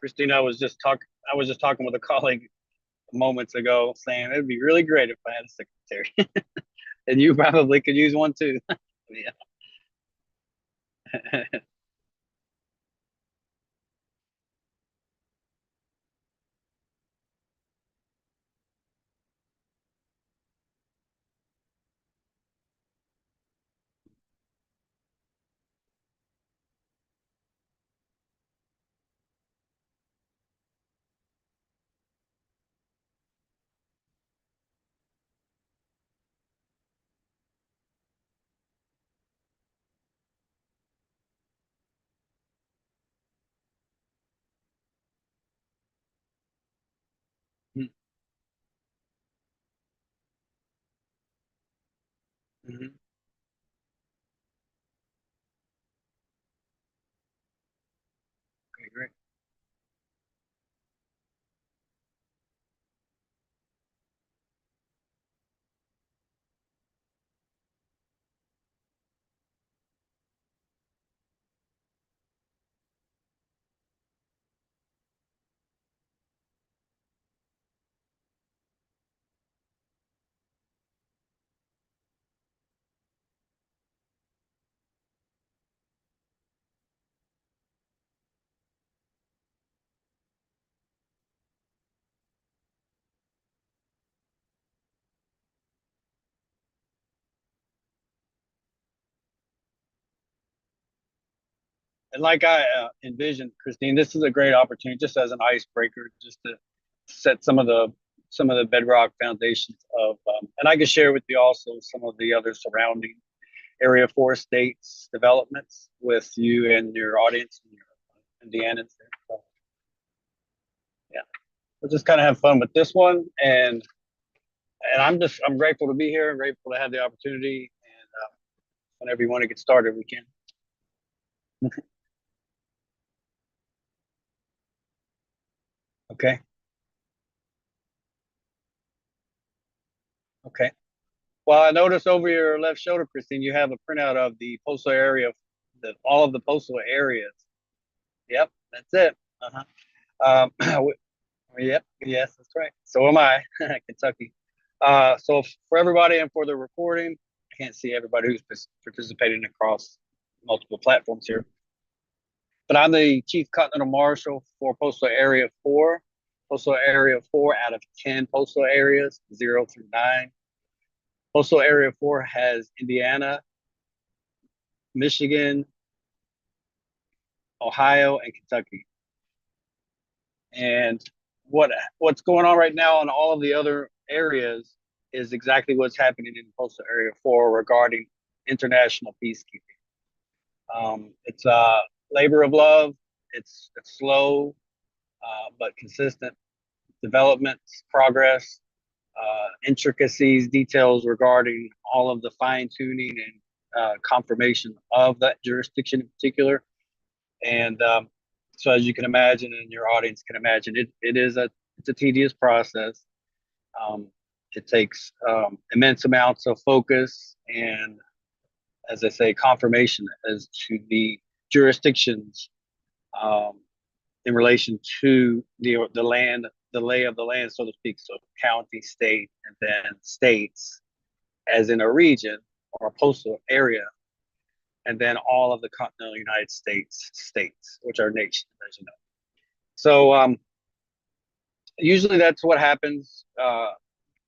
Christina, I was just talking with a colleague moments ago saying it'd be really great if I had a secretary. And you probably could use one too. Yeah. Mhm. Okay, great. And like I envisioned, Christine, this is a great opportunity just as an icebreaker, just to set some of the bedrock foundations of, and I can share with you also some of the other surrounding Area 4 states developments with you and your audience and your Indianans. So, yeah, we'll just kind of have fun with this one, and I'm grateful to be here. I'm grateful to have the opportunity, and whenever you want to get started, we can. Okay. Okay. Well, I noticed over your left shoulder, Christine, you have a printout of the postal area, all of the postal areas. Yep, that's it. Uh-huh. Yep, yes, that's right. So am I, Kentucky. So for everybody and for the recording, I can't see everybody who's participating across multiple platforms here, but I'm the Chief Continental Marshal for Postal Area 4. Postal Area 4 out of 10 postal areas, 0 through 9. Postal Area 4 has Indiana, Michigan, Ohio, and Kentucky. And what's going on right now in all of the other areas is exactly what's happening in Postal Area 4 regarding international peacekeeping. It's a labor of love. It's slow but consistent development, progress, intricacies, details regarding all of the fine tuning and confirmation of that jurisdiction in particular. And so, as you can imagine, and your audience can imagine, it's a tedious process. Um, it takes immense amounts of focus and, as I say, confirmation as to the jurisdictions um, in relation to the land, the lay of the land, so to speak. So county, state, and then states, as in a region or a postal area, and then all of the continental United States, which are nations, as you know. So usually that's what happens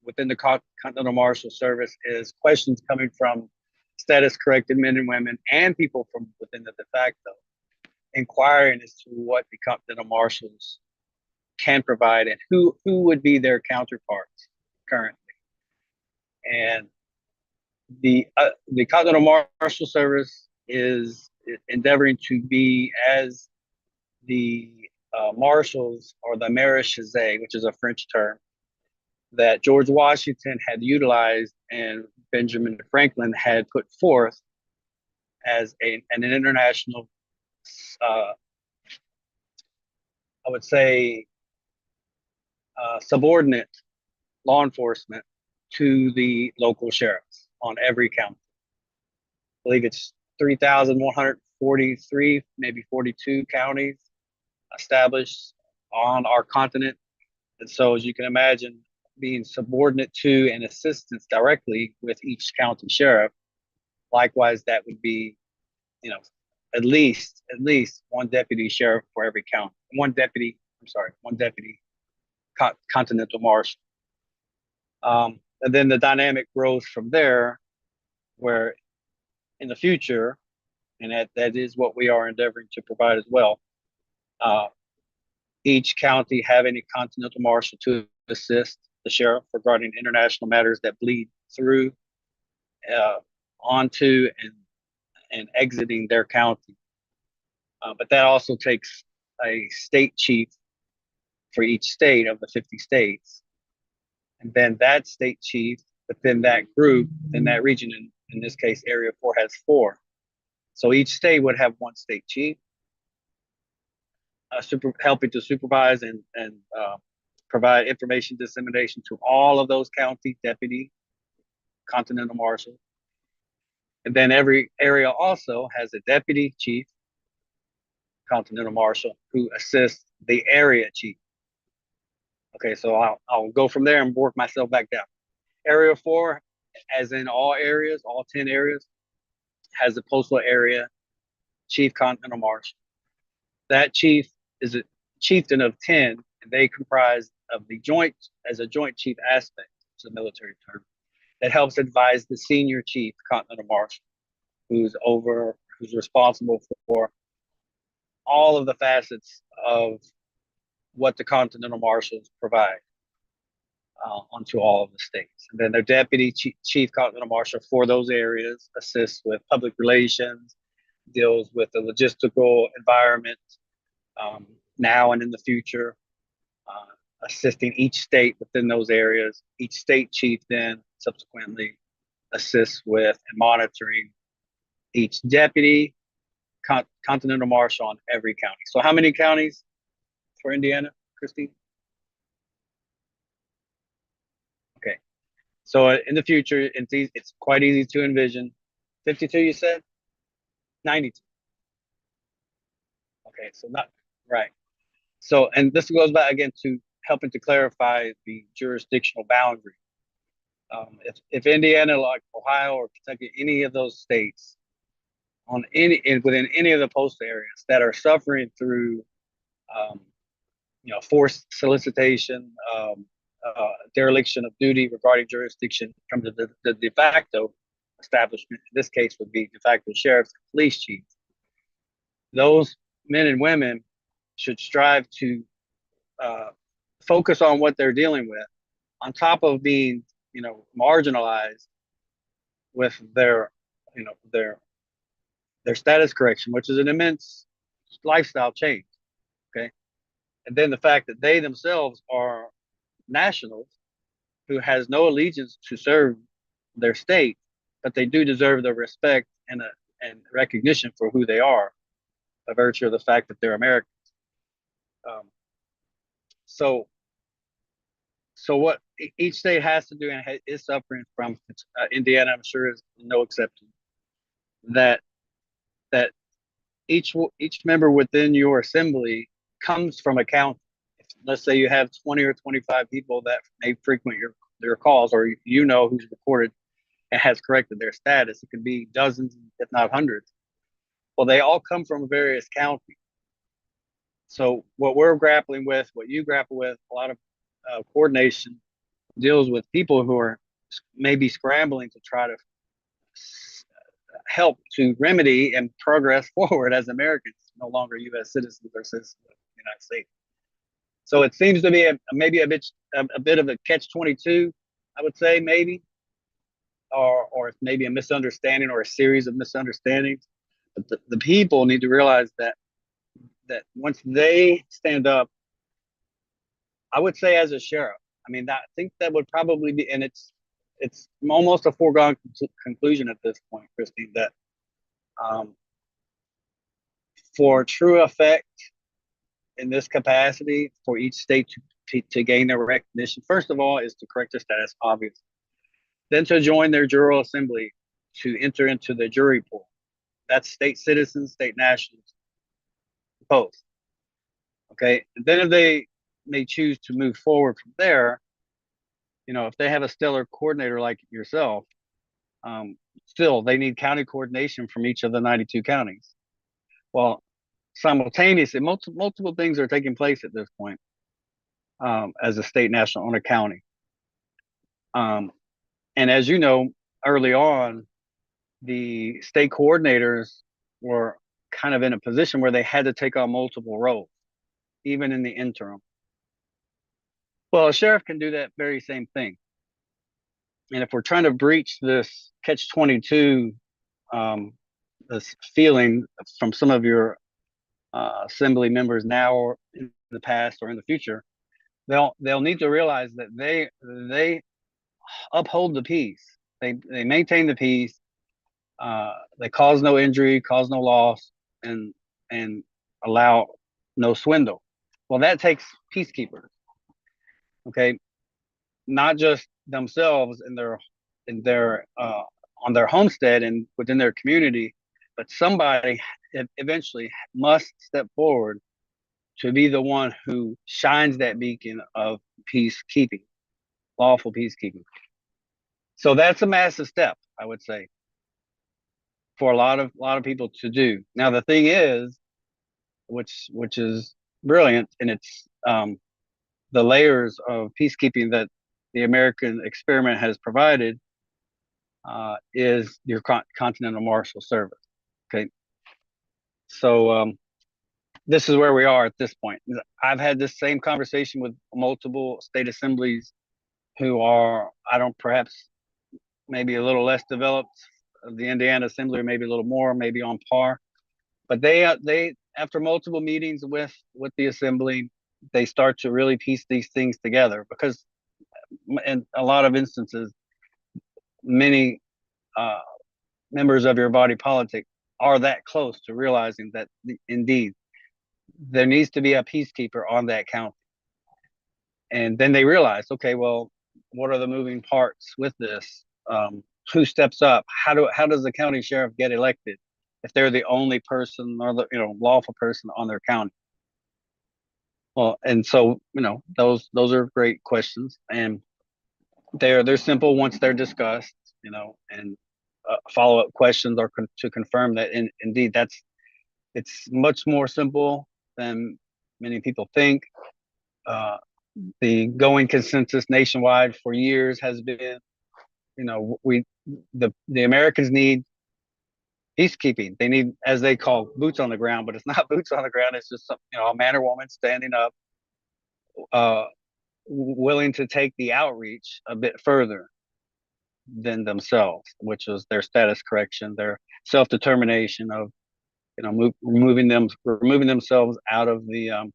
within the Continental Marshal Service is questions coming from status corrected men and women and people from within the de facto inquiring as to what the Continental Marshals can provide and who would be their counterparts currently. And the Continental Marshal Service is endeavoring to be as the marshals or the maréchaussée, which is a French term that George Washington had utilized and Benjamin Franklin had put forth as an international, I would say, subordinate law enforcement to the local sheriffs on every county. I believe it's 3,143, maybe 42 counties established on our continent. And so, as you can imagine, being subordinate to and assistance directly with each county sheriff, likewise, that would be, you know, at least one deputy sheriff for every county, one deputy continental marshal. And then the dynamic grows from there, where in the future, and that is what we are endeavoring to provide as well. Each county having a continental marshal to assist the sheriff regarding international matters that bleed through, onto, and exiting their county. But that also takes a state chief for each state of the 50 states. And then that state chief within that group, in that region, in this case, Area 4 has 4. So each state would have one state chief, helping to supervise and provide information dissemination to all of those county deputy continental marshals. And then every area also has a deputy chief continental marshal who assists the area chief. Okay, so I'll go from there and work myself back down. Area 4, as in all areas, all 10 areas, has a postal area chief continental marshal. That chief is a chieftain of 10, and they comprise of the joint, as a joint chief aspect, it's a military term, that helps advise the senior chief continental marshal, who's responsible for all of the facets of what the continental marshals provide onto all of the states. And then their deputy chief continental marshal for those areas assists with public relations, deals with the logistical environment now and in the future, assisting each state within those areas. Each state chief then subsequently assists with and monitoring each deputy continental marshal on every county. So how many counties for Indiana, Christine? Okay. So in the future, it's quite easy to envision. 52, you said? 92. Okay, so not right. So, and this goes back again to helping to clarify the jurisdictional boundary. If Indiana, like Ohio or Kentucky, any of those states, within any of the postal areas that are suffering through, forced solicitation, dereliction of duty regarding jurisdiction from the de facto establishment, in this case would be de facto sheriffs and police chiefs, those men and women should strive to focus on what they're dealing with, on top of being, marginalized with their status correction, which is an immense lifestyle change. Okay. And then the fact that they themselves are nationals who has no allegiance to serve their state, but they do deserve the respect and recognition for who they are by virtue of the fact that they're Americans. So what each state has to do, and is suffering from, Indiana, I'm sure, is no exception, that each member within your assembly comes from a county. Let's say you have 20 or 25 people that may frequent your calls, or who's reported and has corrected their status. It could be dozens, if not hundreds. Well, they all come from various counties. So what we're grappling with, what you grapple with, a lot of coordination deals with people who are maybe scrambling to try to help to remedy and progress forward as Americans, no longer U.S. citizens or citizens of the United States. So it seems to be maybe a bit of a catch-22, I would say, maybe, or maybe a misunderstanding or a series of misunderstandings. But the people need to realize that once they stand up, I would say as a sheriff, I think that would probably be, and it's almost a foregone conclusion at this point, Christine, that for true effect in this capacity, for each state to gain their recognition, first of all, is to correct their status, obviously. Then to join their jural assembly, to enter into the jury pool. That's state citizens, state nationals, both. Okay. And then if they may choose to move forward from there, if they have a stellar coordinator like yourself, still they need county coordination from each of the 92 counties. Well, simultaneously, multiple things are taking place at this point as a state national owner county. And as you know, early on, the state coordinators were kind of in a position where they had to take on multiple roles, even in the interim. Well, a sheriff can do that very same thing. And if we're trying to breach this catch-22, this feeling from some of your assembly members now or in the past or in the future, they'll need to realize that they uphold the peace. They maintain the peace. They cause no injury, cause no loss, and allow no swindle. Well, that takes peacekeepers. Okay, not just themselves in their on their homestead and within their community, but somebody eventually must step forward to be the one who shines that beacon of peacekeeping, lawful peacekeeping. So that's a massive step, I would say, for a lot of people to do. Now the thing is, which is brilliant, and it's the layers of peacekeeping that the American experiment has provided is your Continental Marshal Service. Okay, so this is where we are at this point. I've had this same conversation with multiple state assemblies who are, I don't, perhaps maybe a little less developed. The Indiana Assembly, maybe a little more, maybe on par. But they after multiple meetings with the Assembly, they start to really piece these things together, because in a lot of instances, many members of your body politic are that close to realizing that indeed there needs to be a peacekeeper on that county. And then they realize, okay, well, what are the moving parts with this? Who steps up? How does the county sheriff get elected if they're the only person or the lawful person on their county? Well, and so those are great questions, and they're simple once they're discussed, and follow-up questions are to confirm that indeed it's much more simple than many people think. The going consensus nationwide for years has been, the Americans need peacekeeping. They need, as they call, boots on the ground, but it's not boots on the ground. It's just a man or woman standing up, willing to take the outreach a bit further than themselves, which is their status correction, their self-determination of removing themselves out of the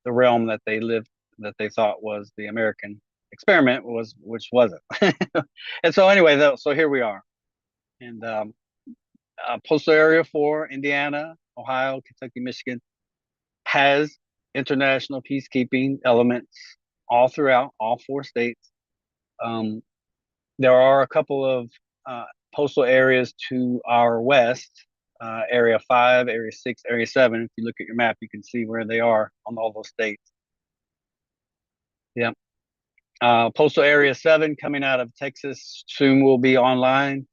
realm that they thought was the American experiment, which wasn't. And so anyway, so here we are. And Postal Area 4, Indiana, Ohio, Kentucky, Michigan, has international peacekeeping elements all throughout all 4 states. There are a couple of postal areas to our west, Area 5, Area 6, Area 7. If you look at your map, you can see where they are on all those states. Yeah. Postal Area 7 coming out of Texas soon will be online.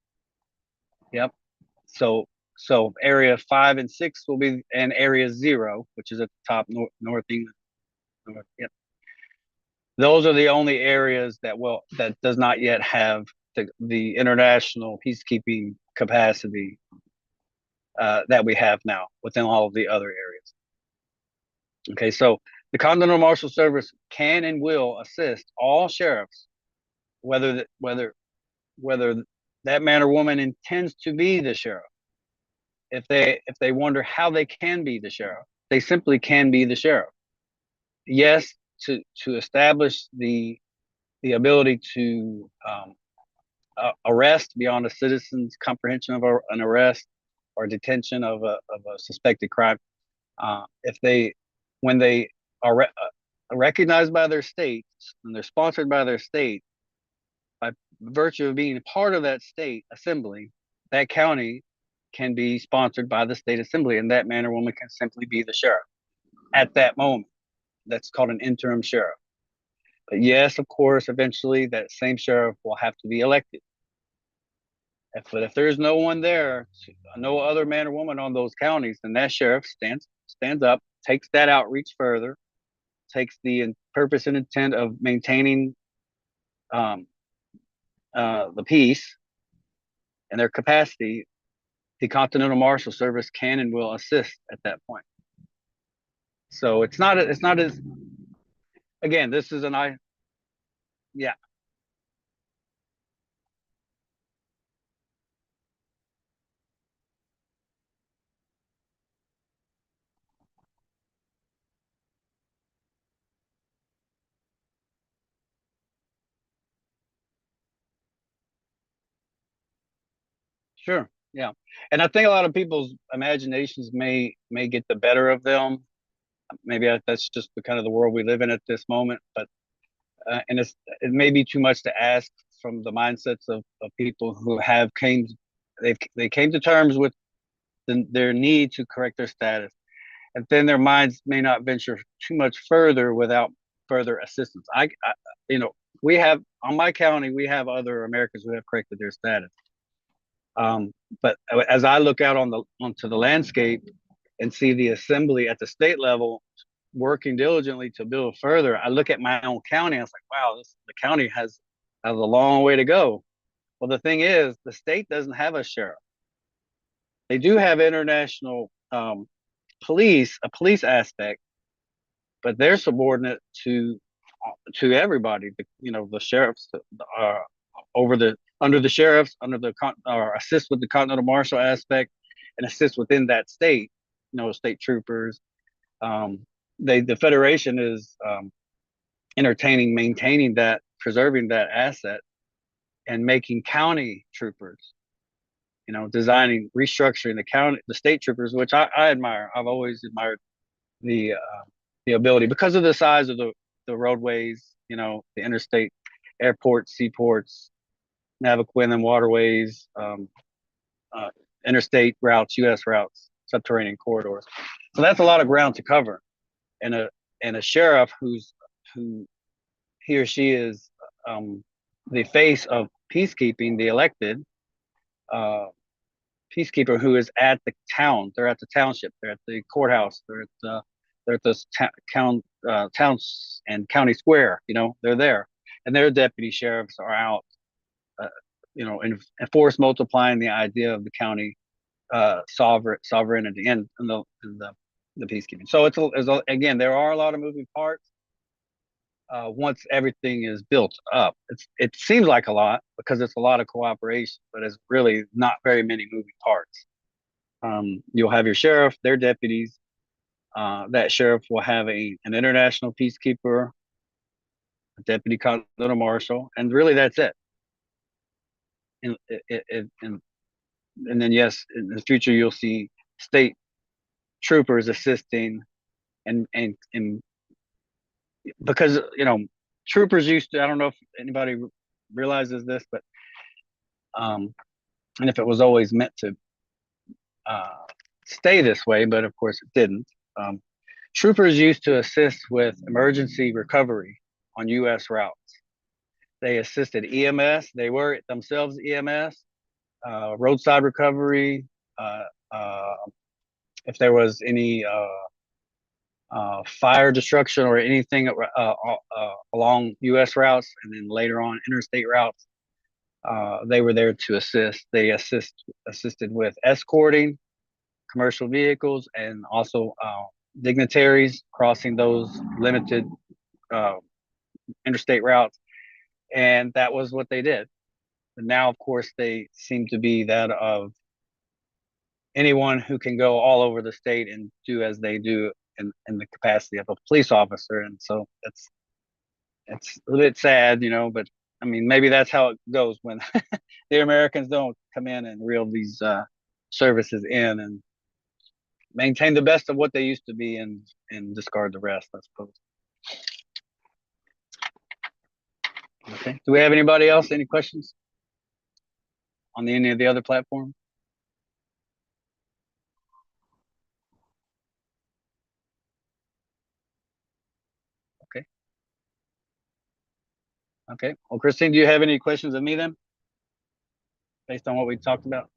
Yep. So Area 5 and 6 will be, and Area 0, which is at the top, North England. Yep. Those are the only areas that does not yet have the international peacekeeping capacity that we have now within all of the other areas. Okay, so the Continental Marshal Service can and will assist all sheriffs, whether that man or woman intends to be the sheriff. If they wonder how they can be the sheriff, they simply can be the sheriff. Yes, to establish the ability to arrest beyond a citizen's comprehension of an arrest or detention of a suspected crime. When they are recognized by their states and they're sponsored by their state, by virtue of being part of that state assembly, that county can be sponsored by the state assembly, and that man or woman can simply be the sheriff. at that moment. That's called an interim sheriff. But yes, of course, eventually that same sheriff will have to be elected. But if there's no one there, no other man or woman on those counties, then that sheriff stands up, takes that outreach further, takes the purpose and intent of maintaining um, the peace and their capacity. The Continental Marshal Service can and will assist at that point. So it's not as, again, this is yeah. Sure. Yeah. And I think a lot of people's imaginations may get the better of them. Maybe that's just the kind of the world we live in at this moment. But and it may be too much to ask from the mindsets of people who they came to terms with their need to correct their status, and then their minds may not venture too much further without further assistance. You know, we have on my county, we have other Americans who have corrected their status. But as I look out onto the landscape and see the assembly at the state level working diligently to build further, I look at my own county. I was like, wow, the county has a long way to go. Well, the thing is, the state doesn't have a sheriff. They do have international a police aspect, but they're subordinate to everybody. The sheriffs are over the under the sheriffs, under the or assist with the Continental Marshal aspect, and assist within that state. State troopers. Um, the Federation is maintaining that, preserving that asset, and making county troopers. Restructuring the state troopers, which I admire. I've always admired the ability because of the size of the roadways, the interstate airports, seaports, Naviquin waterways, uh, interstate routes, U.S. routes, subterranean corridors. So that's a lot of ground to cover, and a sheriff who he or she is the face of peacekeeping, the elected uh, peacekeeper who is at the town. They're at the township. They're at the courthouse. They're at the towns and county square. They're there, and their deputy sheriffs are out. Uh, and force multiplying the idea of the county sovereignty and the peacekeeping. So again, there are a lot of moving parts. Once everything is built up, it seems like a lot because it's a lot of cooperation, but it's really not very many moving parts. You'll have your sheriff, their deputies. That sheriff will have an international peacekeeper, a deputy continental marshal, and really that's it. And, and then yes, in the future you'll see state troopers assisting, and because troopers used to. I don't know if anybody realizes this, but and if it was always meant to stay this way, but of course it didn't. Troopers used to assist with emergency recovery on U.S. routes. They assisted EMS. They were themselves EMS, roadside recovery. Uh, uh, if there was any fire destruction or anything along U.S. routes, and then later on interstate routes, they were there to assist. They assisted with escorting commercial vehicles and also dignitaries crossing those limited uh, interstate routes, and that was what they did. And now, of course, they seem to be that of anyone who can go all over the state and do as they do in the capacity of a police officer. And so it's a little bit sad, but I mean, maybe that's how it goes when the Americans don't come in and reel these services in and maintain the best of what they used to be and discard the rest, I suppose. Okay. Do we have anybody else? Any questions on any of the other platforms? Okay. Well, Christine, do you have any questions of me then, based on what we talked about?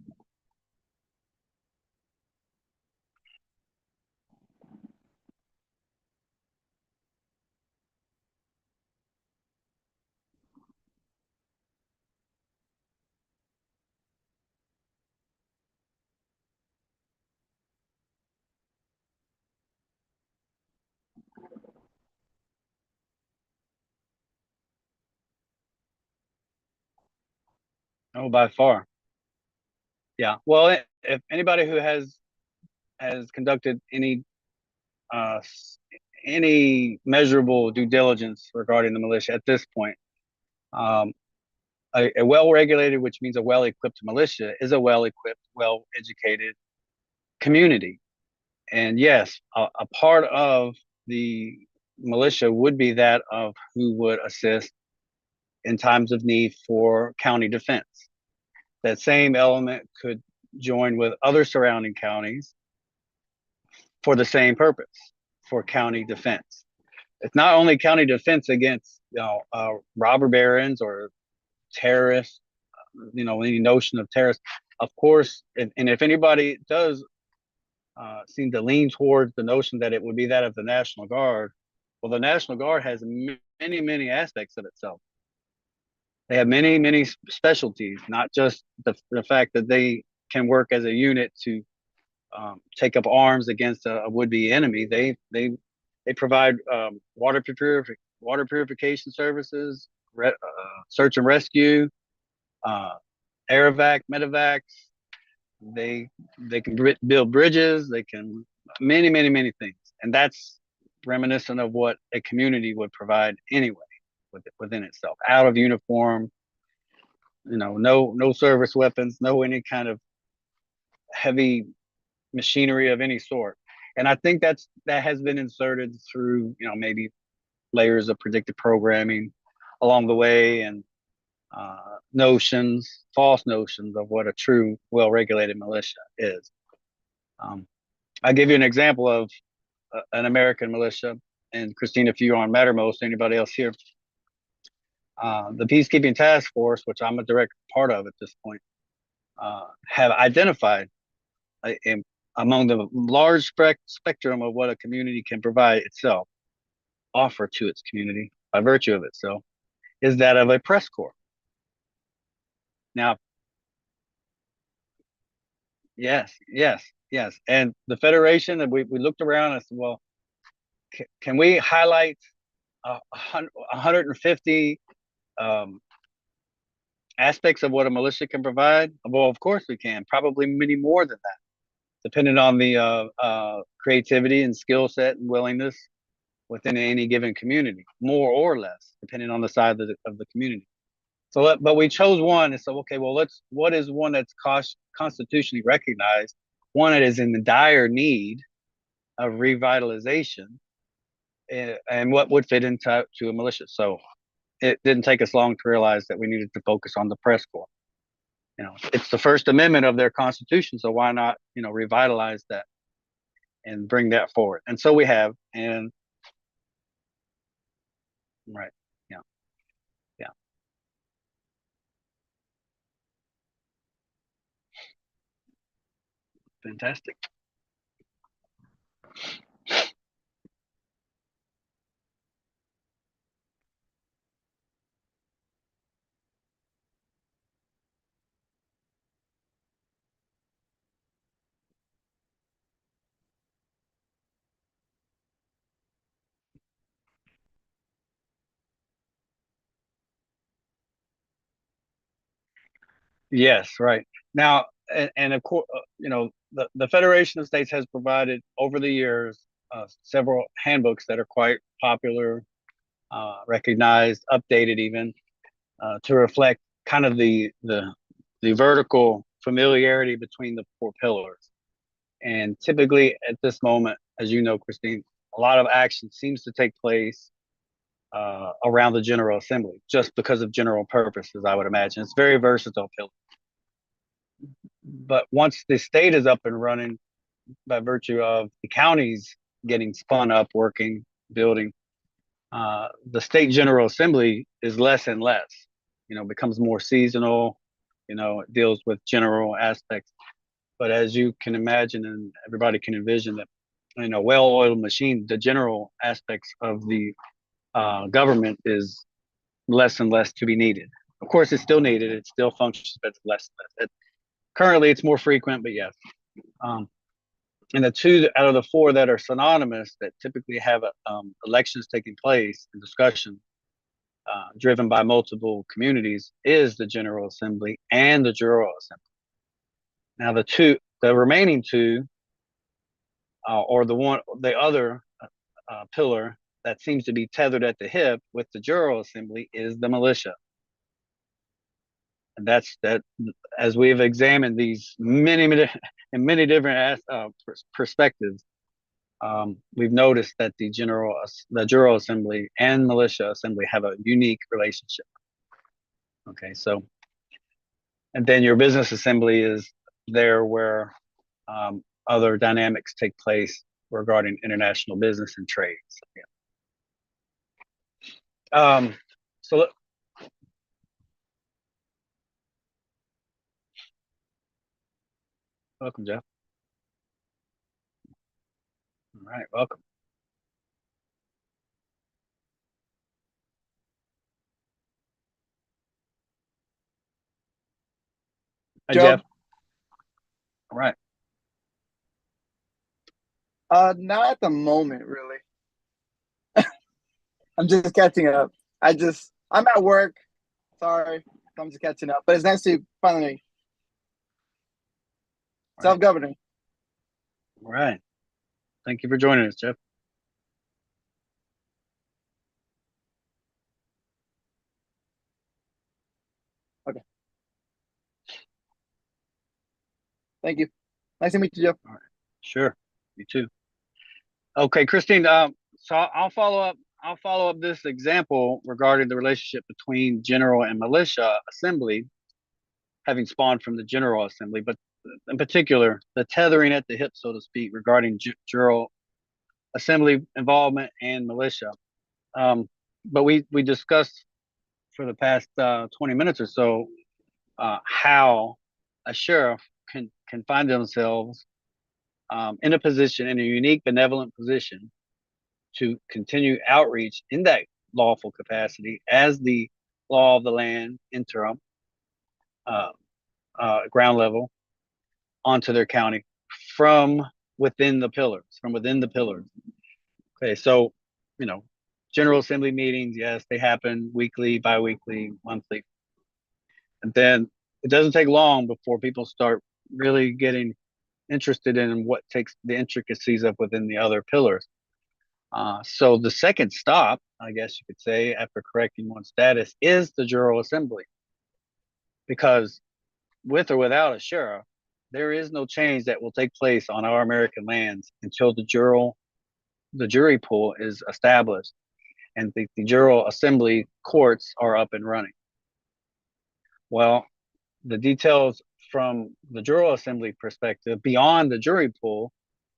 Oh, by far. Yeah. Well, if anybody who has conducted uh, any measurable due diligence regarding the militia at this point, um, a well-regulated, which means a well-equipped militia, is a well-equipped, well-educated community. And yes, a part of the militia would be that of who would assist in times of need for county defense. That same element could join with other surrounding counties for the same purpose, for county defense. It's not only county defense against robber barons or terrorists, any notion of terrorists. Of course, and if anybody does seem to lean towards the notion that it would be that of the National Guard, well, the National Guard has many, many aspects of itself. They have many, many specialties, not just the fact that they can work as a unit to take up arms against a would-be enemy. They provide water purification services, search and rescue, uh, air evac, medevacs. They they can build bridges. They can many things, and that's reminiscent of what a community would provide anyway within itself. Out of uniform, no service weapons, no any kind of heavy machinery of any sort. And I think that has been inserted through maybe layers of predictive programming along the way, and false notions of what a true, well-regulated militia is. Um, I'll give you an example of an American militia, and Christine, if you're on Mattermost, anybody else here, the Peacekeeping Task Force, which I'm a direct part of at this point, have identified among the large spectrum of what a community can provide itself, offer to its community by virtue of itself, is that of a press corps. Now, yes. And the Federation, and we looked around and said, well, can we highlight 150 aspects of what a militia can provide? Well, of course we can. Probably many more than that, depending on the creativity and skill set and willingness within any given community, more or less, depending on the size of the community. So, but we chose one and said, okay, well, what is one that's constitutionally recognized, one that is in the dire need of revitalization, and what would fit into a militia. So it didn't take us long to realize that we needed to focus on the press corps. It's the First Amendment of their Constitution, so why not, revitalize that and bring that forward? And so we have, and right, yeah, yeah, fantastic. Yes, right. Now, and of course, the Federation of States has provided over the years several handbooks that are quite popular, recognized, updated even to reflect kind of the vertical familiarity between the four pillars. And typically at this moment, as you know, Christine, a lot of action seems to take place around the General Assembly, just because of general purposes, I would imagine. It's very versatile pillar. But once the state is up and running by virtue of the counties getting spun up, working, building, The state general assembly is less and less, becomes more seasonal, it deals with general aspects. But as you can imagine, and everybody can envision that, well-oiled machine, the general aspects of the government is less and less to be needed. Of course, it's still needed. It still functions, but it's less and less. Currently, it's more frequent, but yes. And the two out of the four that are synonymous that typically have elections taking place and discussion driven by multiple communities is the General Assembly and the Jural Assembly. Now, the remaining two, or the other pillar that seems to be tethered at the hip with the Jural Assembly is the militia. And that's that. As we've examined these many different perspectives, we've noticed that the Jural Assembly and Militia Assembly have a unique relationship. Okay, so, and then your business assembly is there where other dynamics take place regarding international business and trade. So, yeah. So welcome, Jeff. All right, welcome. Hi, Jeff. All right. Not at the moment, really. I'm just catching up. I'm at work. Sorry, I'm just catching up. But it's nice to finally self-governing. All right. Thank you for joining us, Jeff. Okay. Thank you. Nice to meet you, Jeff. All right. Sure. You too. Okay, Christine. So I'll follow up this example regarding the relationship between general and militia assembly, having spawned from the General Assembly, but in particular, the tethering at the hip, so to speak, regarding General Assembly involvement and militia. But we discussed for the past 20 minutes or so how a sheriff can find themselves in a unique benevolent position to continue outreach in that lawful capacity as the law of the land interim ground level onto their county from within the pillars. Okay, so General Assembly meetings, yes, they happen weekly, bi-weekly, monthly, and then it doesn't take long before people start really getting interested in what takes the intricacies of within the other pillars. So the second stop, I guess you could say, after correcting one's status is the General Assembly. Because with or without a sheriff, there is no change that will take place on our American lands until the jury pool is established and the General Assembly courts are up and running. Well, the details from the General Assembly perspective beyond the jury pool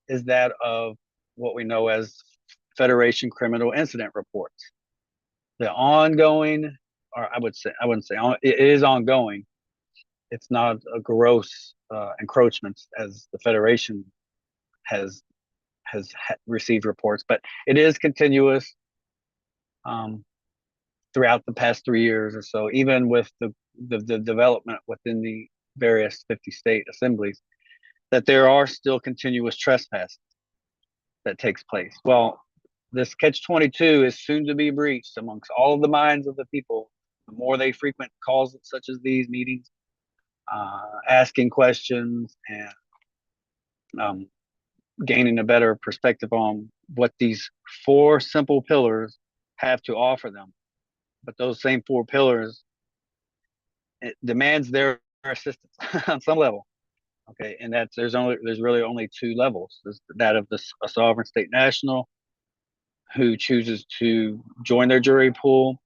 is that of what we know as Federation criminal incident reports. The ongoing, or I wouldn't say it is ongoing. It's not a gross encroachment as the Federation has received reports, but it is continuous throughout the past 3 years or so, even with the development within the various 50 state assemblies, that there are still continuous trespasses that takes place. Well, this catch-22 is soon to be breached amongst all of the minds of the people. The more they frequent calls such as these meetings, asking questions and gaining a better perspective on what these four simple pillars have to offer them. But those same four pillars, it demands their assistance on some level. Okay, and there's really only two levels. There's that of a sovereign state national who chooses to join their jury pool.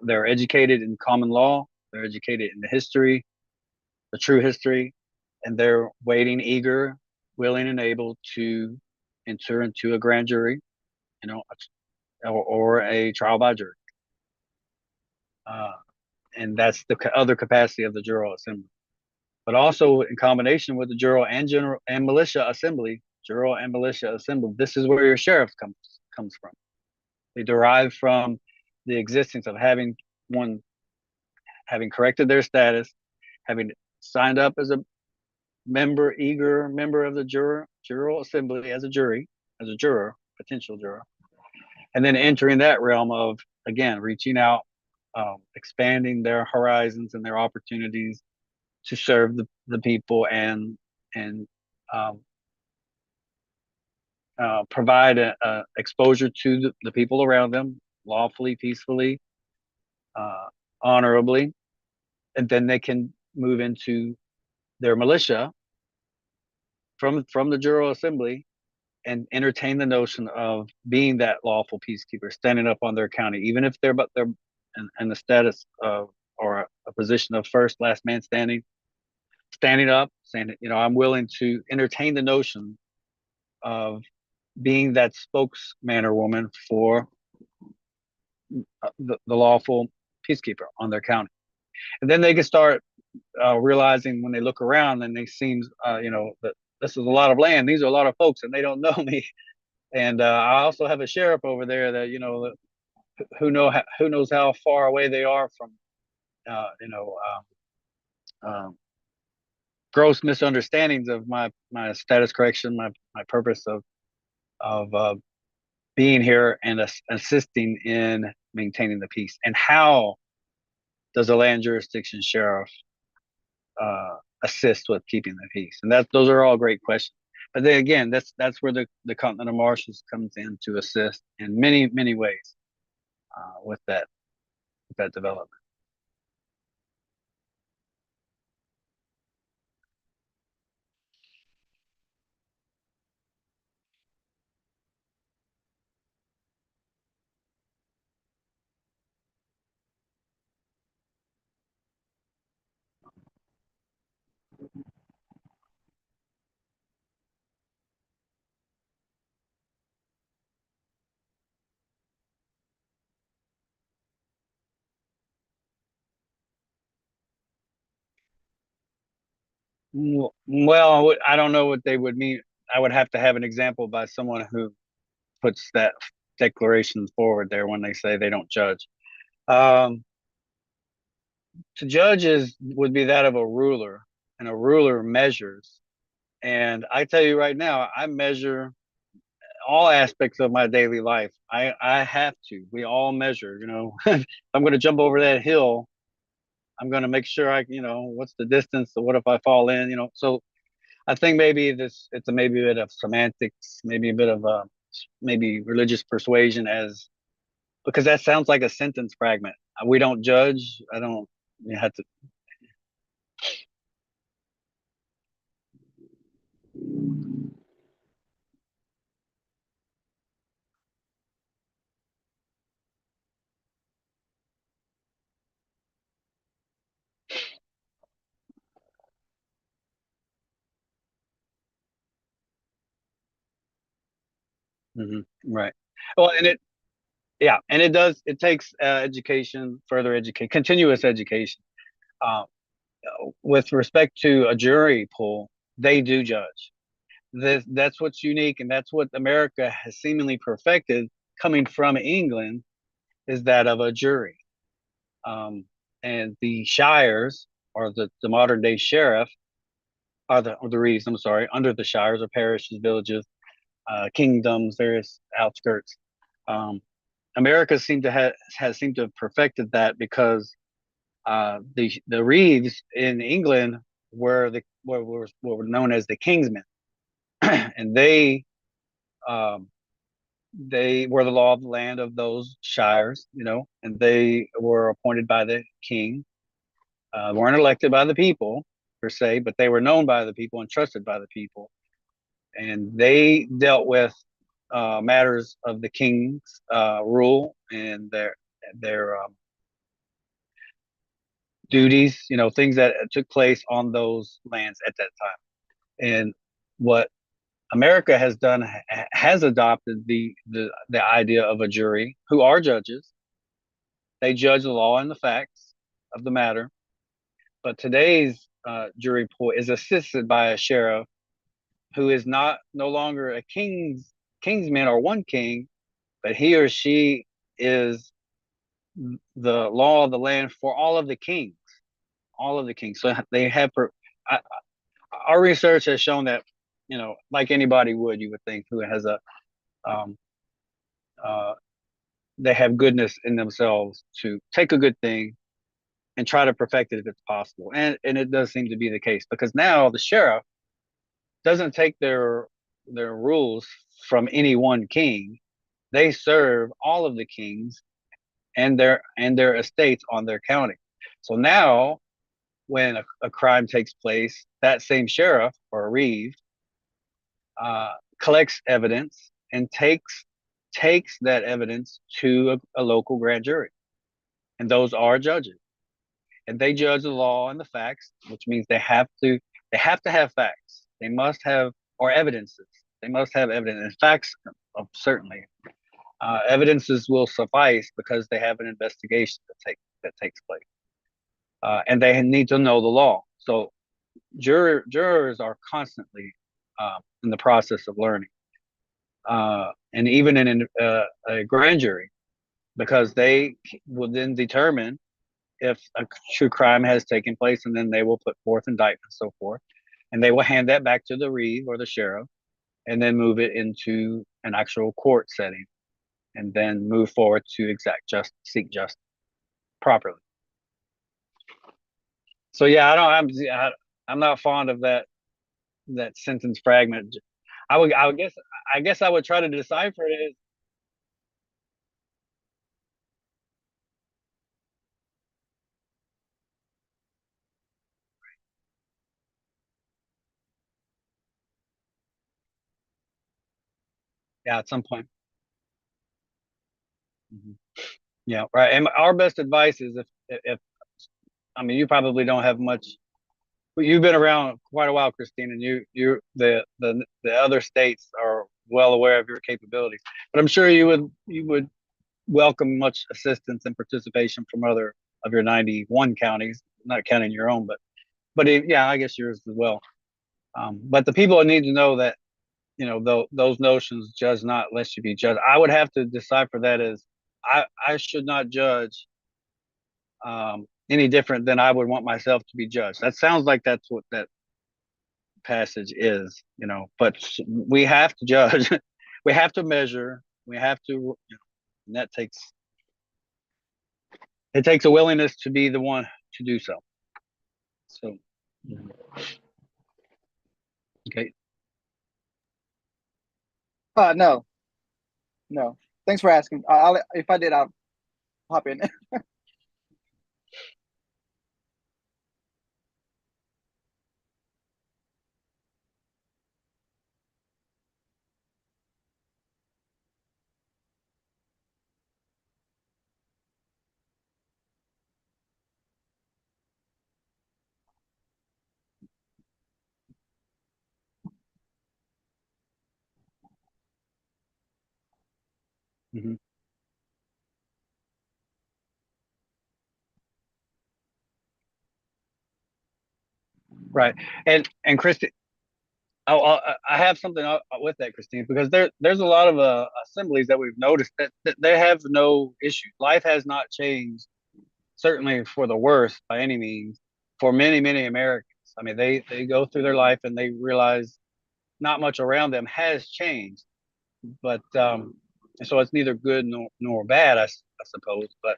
They're educated in common law. They're educated in the true history, and they're waiting, eager, willing, and able to enter into a grand jury, or a trial by jury. And that's the other capacity of the General Assembly. But also in combination with the General and Militia Assembly, General and Militia Assembly, this is where your sheriff comes from. They derive from the existence of having corrected their status, having signed up as a eager member of the General Assembly as a juror, potential juror, and then entering that realm of, again, reaching out, expanding their horizons and their opportunities to serve the people and um, provide a exposure to the people around them lawfully, peacefully, uh, honorably, and then they can move into their militia from the General Assembly and entertain the notion of being that lawful peacekeeper, standing up on their county, even if they're in the status of or a position of first, last man standing up, saying, I'm willing to entertain the notion of being that spokesman or woman for the lawful peacekeeper on their county. And then they can start realizing when they look around and they see, that this is a lot of land. These are a lot of folks, and they don't know me. And I also have a sheriff over there that who knows how far away they are from uh, you know gross misunderstandings of my status correction, my purpose of being here and assisting in maintaining the peace. And how does a land jurisdiction sheriff assist with keeping the peace? And those are all great questions. But then again, that's where the Continental Marshals comes in to assist in many ways with that development. Well, I don't know what they would mean. I would have to have an example by someone who puts that declaration forward there when they say they don't judge. Um, to judge would be that of a ruler, and a ruler measures. And I tell you right now, I measure all aspects of my daily life. I have to. We all measure. If I'm going to jump over that hill, I'm going to make sure what's the distance? So what if I fall in? So I think maybe it's maybe a bit of semantics, maybe a bit of maybe religious persuasion, because that sounds like a sentence fragment. We don't judge. I don't. You have to. Right. Well, and it does. It takes education, further education, continuous education. Uh, with respect to a jury pool, they do judge. That's what's unique, and that's what America has seemingly perfected, coming from England, is that of a jury. Um, and the shires, or the modern day sheriff, or the reeds, I'm sorry, under the shires or parishes, villages, kingdoms, various outskirts. Um, America has seemed to have perfected that, because the reeves in England were known as the kingsmen, and um, they were the law of the land of those shires, and they were appointed by the king. Weren't elected by the people per se, but they were known by the people and trusted by the people, and they dealt with matters of the king's rule and their duties, things that took place on those lands at that time. And what America has adopted the idea of a jury who are judges. They judge the law and the facts of the matter. But today's jury pool is assisted by a sheriff who is no longer a kingsman or one king, but he or she is the law of the land for all of the kings, all of the kings. So they have I, our research has shown that, like anybody would, you would think, who has um, uh, they have goodness in themselves to take a good thing and try to perfect it if it's possible. And it does seem to be the case, because now the sheriff doesn't take their rules from any one king. They serve all of the kings and their estates on their county. So now when a crime takes place, that same sheriff or reeve collects evidence and takes that evidence to a local grand jury, and those are judges, and they judge the law and the facts, which means they have to have facts. They must have or evidences. They must have evidence and facts. Certainly, evidences will suffice because they have an investigation that takes place, and they need to know the law. So jurors are constantly in the process of learning, and even in a grand jury, because they will then determine if a true crime has taken place, and then they will put forth indictments, so forth, and they will hand that back to the reeve or the sheriff, and then move it into an actual court setting, and then move forward to seek justice properly. So yeah, I'm not fond of that sentence fragment. I guess I would try to decipher it as, yeah, at some point. Mhm. Yeah, right. And our best advice is, if I mean, you probably don't have much. But you've been around quite a while, Christine, and the other states are well aware of your capabilities. But I'm sure you would welcome much assistance and participation from other of your 91 counties, not counting your own, yeah, I guess yours as well. But the people need to know that, those notions, judge not lest you be judged. I would have to decipher that as, I should not judge any different than I would want myself to be judged. That sounds like that's what that passage is, but we have to judge, we have to measure, we have to, and it takes a willingness to be the one to do so. So, okay. No, no. Thanks for asking. I'll if I did, I'll hop in. Hmm. Right. And Christy, I have something with that, Christine, because there's a lot of assemblies that we've noticed that they have no issues. Life has not changed, certainly for the worse by any means, for many, many Americans. I mean, they go through their life and they realize not much around them has changed, but so it's neither good nor bad, I suppose. But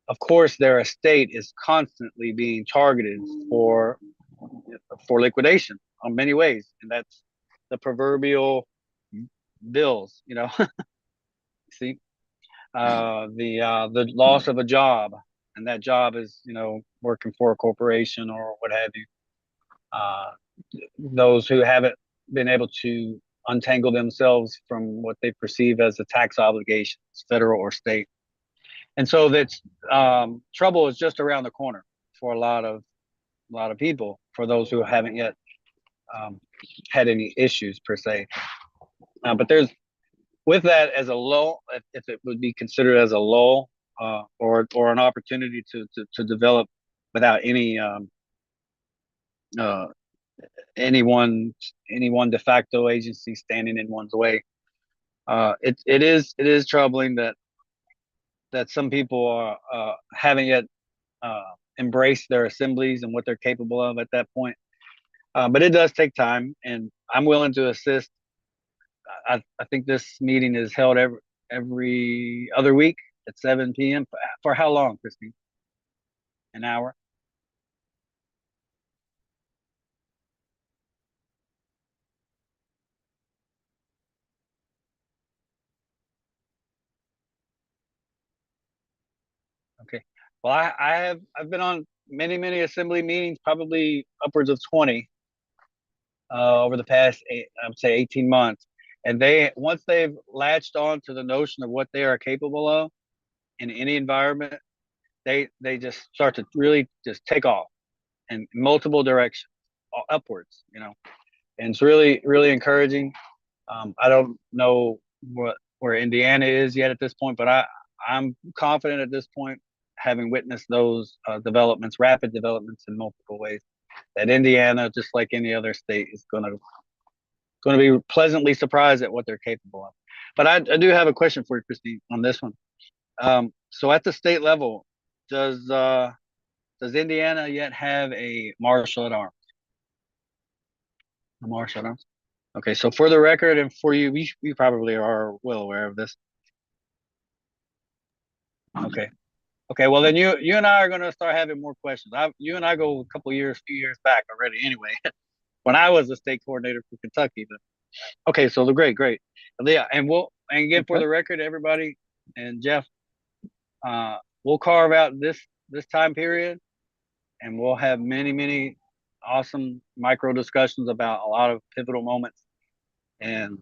of course, their estate is constantly being targeted for liquidation on many ways, and that's the proverbial bills. See, the loss of a job, and that job is, working for a corporation or what have you. Uh, those who haven't been able to untangle themselves from what they perceive as a tax obligations, federal or state, and so that's trouble is just around the corner for a lot of people. For those who haven't yet had any issues per se. But there's, with that as a lull, if it would be considered as a lull, or an opportunity to develop without any one de facto agency standing in one's way. It is troubling that some people haven't yet embraced their assemblies and what they're capable of at that point. But it does take time, and I'm willing to assist. I think this meeting is held every other week at 7 p.m. For how long, Christine? An hour? Okay. Well, I've been on many assembly meetings, probably upwards of 20 over the past I would say 18 months. And once they've latched on to the notion of what they are capable of in any environment, they just start to really just take off in multiple directions, upwards, and it's really encouraging. I don't know where Indiana is yet at this point, but I'm confident at this point, having witnessed those rapid developments in multiple ways, that Indiana, just like any other state, is going to be pleasantly surprised at what they're capable of. But I do have a question for you, Christine, on this one. So at the state level, does Indiana yet have a marshal at arms? A marshal at arms? Okay, so for the record and for you, we probably are well aware of this. Okay. Okay, well then you and I are gonna start having more questions. You and I go a few years back already anyway, when I was a state coordinator for Kentucky. But okay, so great. Yeah, and again, for the record, everybody and Jeff, we'll carve out this time period, and we'll have many awesome micro discussions about a lot of pivotal moments. And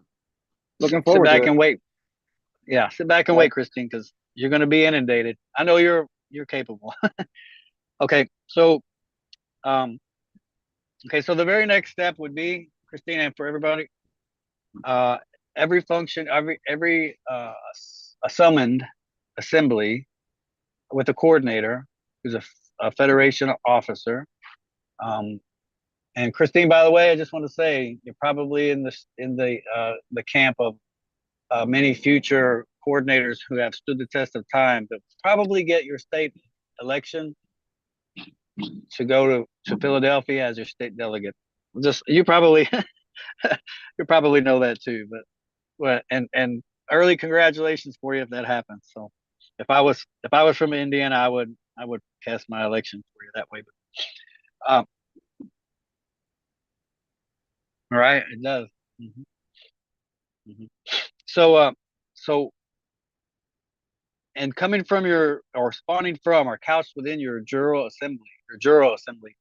looking forward sit back to and wait. Yeah, sit back and wait, Christine, because you're going to be inundated. I know you're capable. Okay, so so the very next step would be, Christine, and for everybody, every function, every a summoned assembly with a coordinator who's a Federation officer. And Christine, by the way, I just want to say you're probably in the camp of many future coordinators who have stood the test of time to probably get your state election to go to Philadelphia as your state delegate. You probably you probably know that too, and early congratulations for you if that happens. So if I was from Indiana, I would cast my election for you that way. But right, it does. Mm-hmm. So and coming from or spawning from or couched within your jural assembly,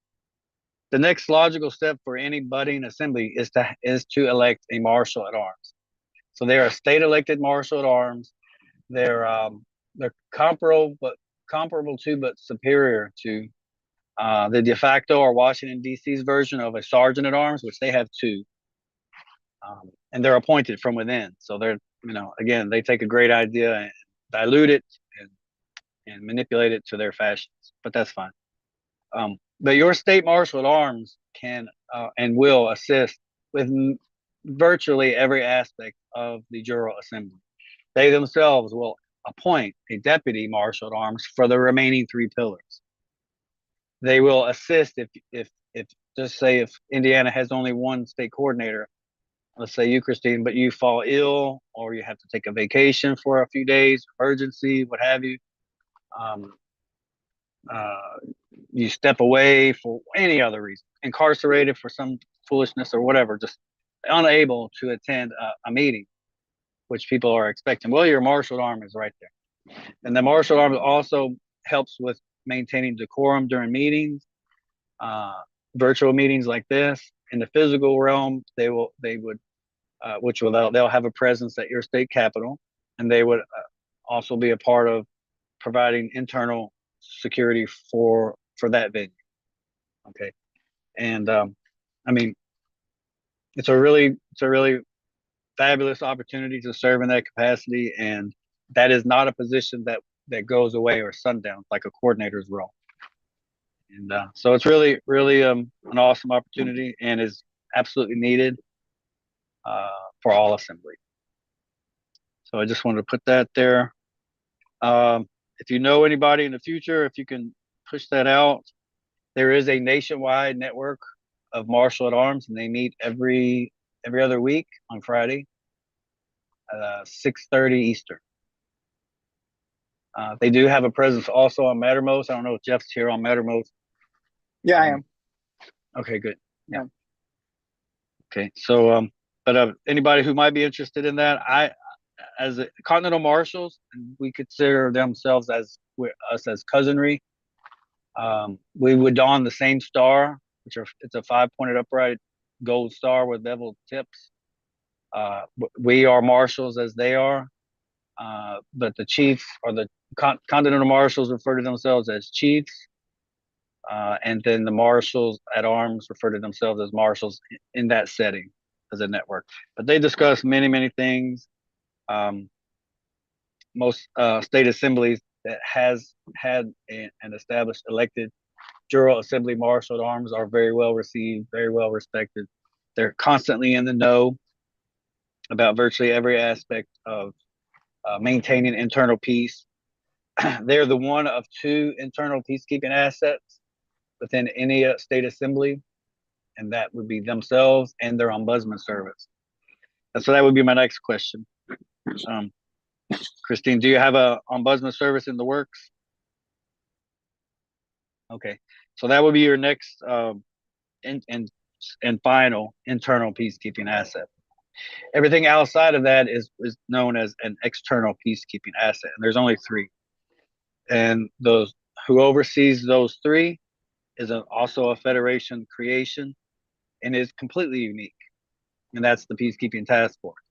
the next logical step for any budding assembly is to elect a marshal at arms. So they are a state elected marshal at arms. They're comparable to, but superior to the de facto or Washington D.C.'s version of a sergeant at arms, which they have two, and they're appointed from within. So they're again, they take a great idea and dilute it and manipulate it to their fashions, but that's fine. But your state marshal at arms can and will assist with virtually every aspect of the jural assembly. They themselves will appoint a deputy marshal at arms for the remaining three pillars. They will assist if just say if Indiana has only one state coordinator, let's say you, Christine, but you fall ill or you have to take a vacation for a few days, emergency, what have you. You step away for any other reason, incarcerated for some foolishness or whatever, just unable to attend a meeting, which people are expecting. Well, your marshal arm is right there. And the marshal arm also helps with maintaining decorum during meetings, virtual meetings like this. In the physical realm, they'll have a presence at your state capitol, and they would also be a part of providing internal security for that venue. Okay, and I mean, it's a really fabulous opportunity to serve in that capacity, and that is not a position that goes away or sundown like a coordinator's role. And so it's really an awesome opportunity and is absolutely needed for all assembly. So I just wanted to put that there. If you know anybody in the future, if you can push that out, there is a nationwide network of martial at arms, and they meet every other week on Friday, 6:30 Eastern. They do have a presence also on Mattermost. I don't know if Jeff's here on Mattermost. Yeah, I am. Okay, good. Yeah. Okay, so but anybody who might be interested in that, as Continental Marshals, we consider themselves as us as cousinry. We would don the same star, it's a 5-pointed upright gold star with beveled tips. We are marshals as they are, but the chiefs or the Continental Marshals refer to themselves as chiefs, and then the marshals at arms refer to themselves as marshals in that setting as a network. But they discuss many things. Most state assemblies that has had an established elected General Assembly Marshal at Arms are very well received, very well respected. They're constantly in the know about virtually every aspect of maintaining internal peace. They're the one of 2 internal peacekeeping assets within any state assembly, and that would be themselves and their ombudsman service. And so that would be my next question. Christine, do you have a ombudsman service in the works? Okay, so that would be your next and final internal peacekeeping asset. Everything outside of that is known as an external peacekeeping asset, and there's only 3. And those who oversees those 3 is also a Federation creation and is completely unique, and that's the Peacekeeping Task Force.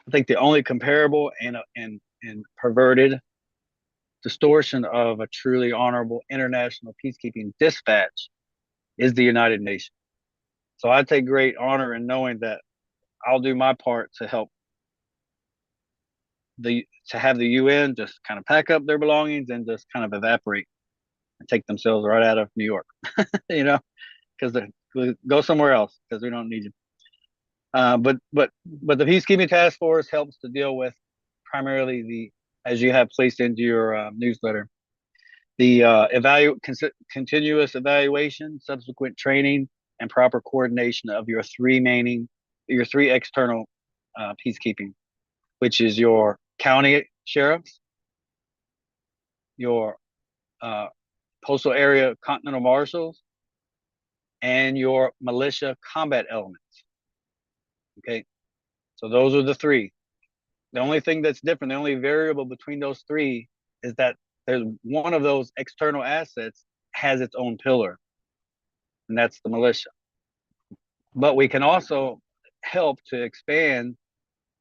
I think the only comparable and perverted distortion of a truly honorable international peacekeeping dispatch is the United Nations. So I take great honor in knowing that I'll do my part to help to have the UN just kind of pack up their belongings and just kind of evaporate and take themselves right out of New York, because they go somewhere else because we don't need you. But the Peacekeeping Task Force helps to deal with primarily as you have placed into your newsletter, the continuous evaluation, subsequent training, and proper coordination of your 3 external peacekeeping, which is your county sheriffs, your Postal Area Continental Marshals, and your militia combat elements. Okay, so those are the 3. The only thing that's different, the only variable between those 3 is that there's one of those external assets has its own pillar, and that's the militia. But we can also help to expand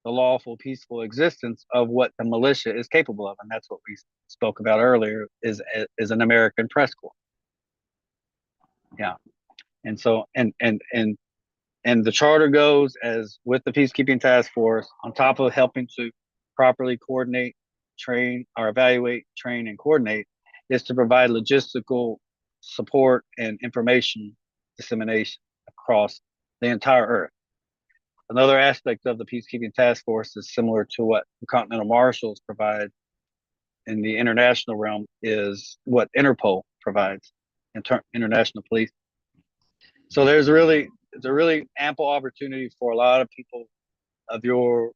the lawful, peaceful existence of what the militia is capable of, and that's what we spoke about earlier. Is an American press corps. Yeah, and so and the charter goes as with the Peacekeeping Task Force, on top of helping to properly coordinate, train, or evaluate, train, and coordinate, is to provide logistical support and information dissemination across the entire Earth. Another aspect of the Peacekeeping Task Force is similar to what the Continental Marshals provide in the international realm, is what Interpol provides, international police. So it's a really ample opportunity for a lot of people of your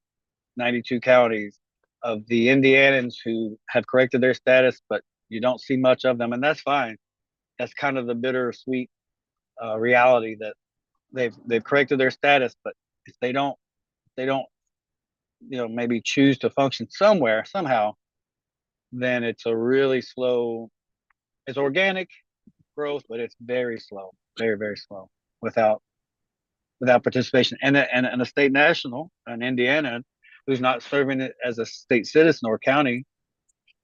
92 counties, of the Indianans who have corrected their status, but you don't see much of them, and that's fine. That's kind of the bittersweet reality that they've corrected their status, but if they don't maybe choose to function somewhere somehow, then it's a really slow. It's organic growth, but it's very slow, very slow without participation. And a state national, an Indiana, who's not serving it as a state citizen or county,